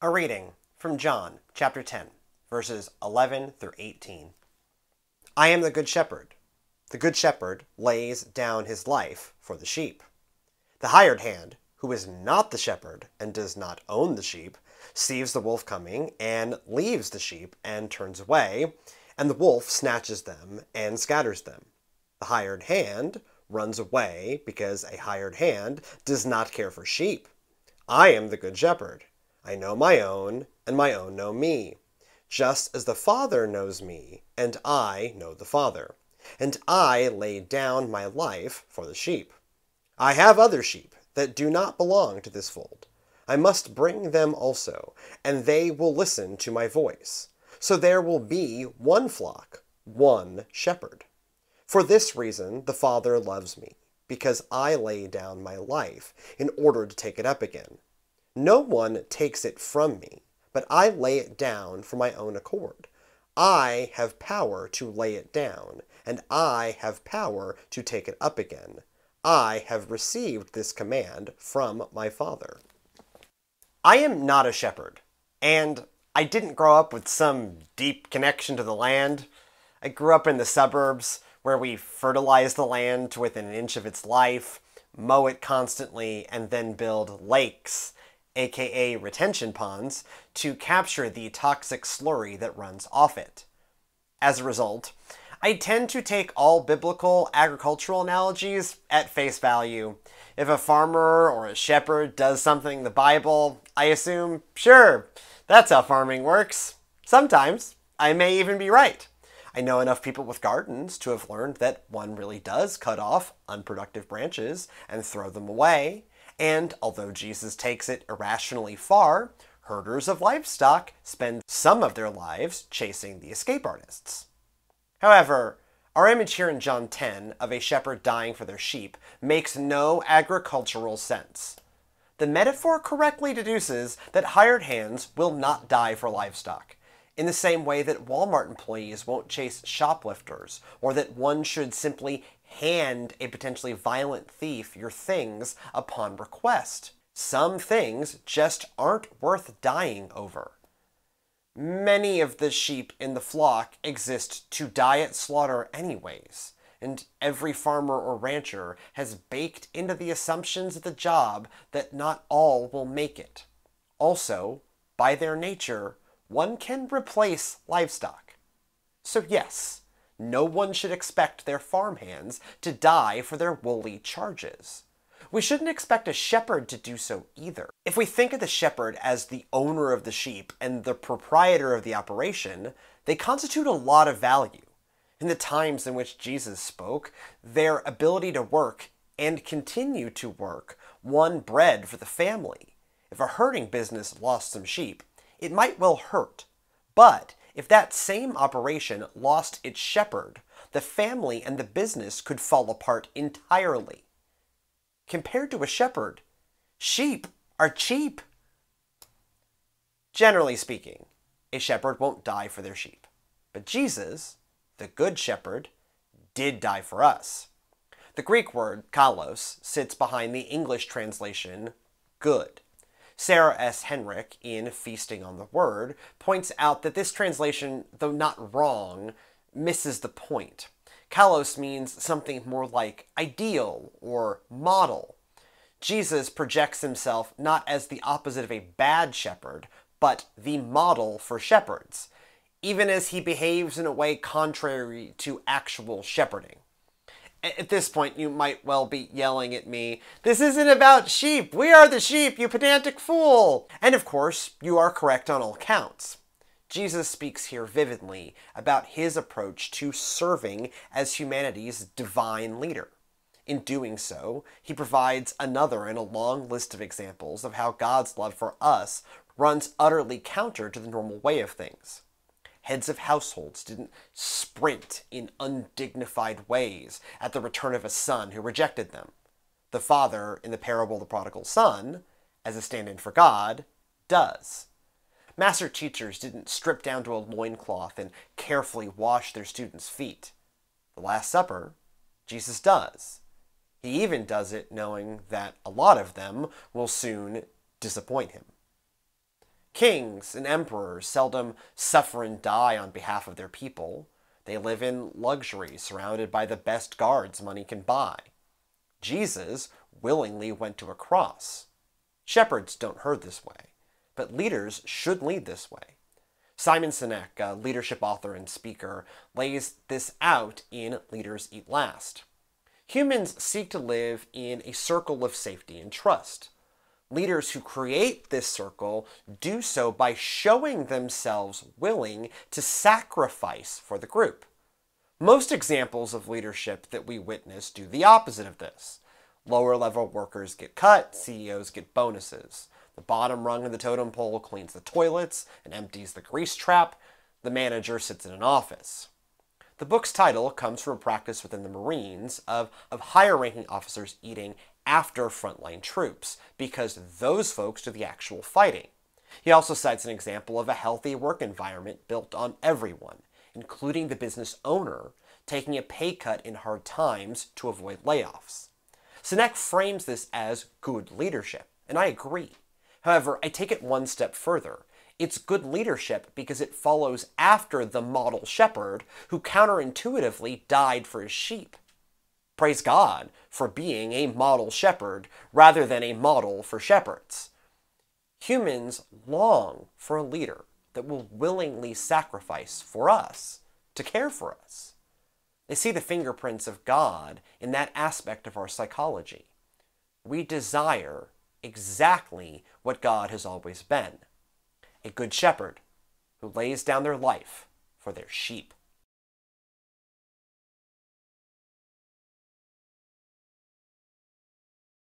A reading from John chapter 10, verses 11 through 18. I am the good shepherd. The good shepherd lays down his life for the sheep. The hired hand, who is not the shepherd and does not own the sheep, sees the wolf coming and leaves the sheep and turns away, and the wolf snatches them and scatters them. The hired hand runs away because a hired hand does not care for sheep. I am the good shepherd. I know my own, and my own know me, just as the Father knows me, and I know the Father. And I lay down my life for the sheep. I have other sheep that do not belong to this fold. I must bring them also, and they will listen to my voice. So there will be one flock, one shepherd. For this reason the Father loves me, because I lay down my life in order to take it up again. No one takes it from me, but I lay it down for my own accord. I have power to lay it down, and I have power to take it up again. I have received this command from my Father. I am not a shepherd, and I didn't grow up with some deep connection to the land. I grew up in the suburbs, where we fertilize the land to within an inch of its life, mow it constantly, and then build lakes, aka retention ponds, to capture the toxic slurry that runs off it. As a result, I tend to take all biblical agricultural analogies at face value. If a farmer or a shepherd does something in the Bible, I assume, sure, that's how farming works. Sometimes I may even be right. I know enough people with gardens to have learned that one really does cut off unproductive branches and throw them away. And although Jesus takes it irrationally far, herders of livestock spend some of their lives chasing the escape artists. However, our image here in John 10 of a shepherd dying for their sheep makes no agricultural sense. The metaphor correctly deduces that hired hands will not die for livestock, in the same way that Walmart employees won't chase shoplifters, or that one should simply hand a potentially violent thief your things upon request. Some things just aren't worth dying over. Many of the sheep in the flock exist to die at slaughter anyways, and every farmer or rancher has baked into the assumptions of the job that not all will make it. Also, by their nature, one can replace livestock. So yes, no one should expect their farmhands to die for their woolly charges. We shouldn't expect a shepherd to do so either. If we think of the shepherd as the owner of the sheep and the proprietor of the operation, they constitute a lot of value. In the times in which Jesus spoke, their ability to work and continue to work won bread for the family. If a herding business lost some sheep, it might well hurt. But if that same operation lost its shepherd, the family and the business could fall apart entirely. Compared to a shepherd, sheep are cheap. Generally speaking, a shepherd won't die for their sheep. But Jesus, the good shepherd, did die for us. The Greek word kalos sits behind the English translation good. Sarah S. Henrich, in Feasting on the Word, points out that this translation, though not wrong, misses the point. Kalos means something more like ideal or model. Jesus projects himself not as the opposite of a bad shepherd, but the model for shepherds, even as he behaves in a way contrary to actual shepherding. At this point, you might well be yelling at me, "This isn't about sheep! We are the sheep, you pedantic fool!" And of course, you are correct on all counts. Jesus speaks here vividly about his approach to serving as humanity's divine leader. In doing so, he provides another in a long list of examples of how God's love for us runs utterly counter to the normal way of things. Heads of households didn't sprint in undignified ways at the return of a son who rejected them. The father, in the parable of the prodigal son, as a stand-in for God, does. Master teachers didn't strip down to a loincloth and carefully wash their students' feet. The Last Supper, Jesus does. He even does it knowing that a lot of them will soon disappoint him. Kings and emperors seldom suffer and die on behalf of their people. They live in luxury, surrounded by the best guards money can buy. Jesus willingly went to a cross. Shepherds don't herd this way, but leaders should lead this way. Simon Sinek, a leadership author and speaker, lays this out in Leaders Eat Last. Humans seek to live in a circle of safety and trust. Leaders who create this circle do so by showing themselves willing to sacrifice for the group. Most examples of leadership that we witness do the opposite of this. Lower-level workers get cut, CEOs get bonuses. The bottom rung of the totem pole cleans the toilets and empties the grease trap. The manager sits in an office. The book's title comes from a practice within the Marines of higher-ranking officers eating after frontline troops, because those folks do the actual fighting. He also cites an example of a healthy work environment built on everyone, including the business owner, taking a pay cut in hard times to avoid layoffs. Sinek frames this as good leadership, and I agree. However, I take it one step further. It's good leadership because it follows after the model shepherd who counterintuitively died for his sheep. Praise God for being a model shepherd rather than a model for shepherds. Humans long for a leader that will willingly sacrifice for us, to care for us. They see the fingerprints of God in that aspect of our psychology. We desire exactly what God has always been: a good shepherd who lays down their life for their sheep.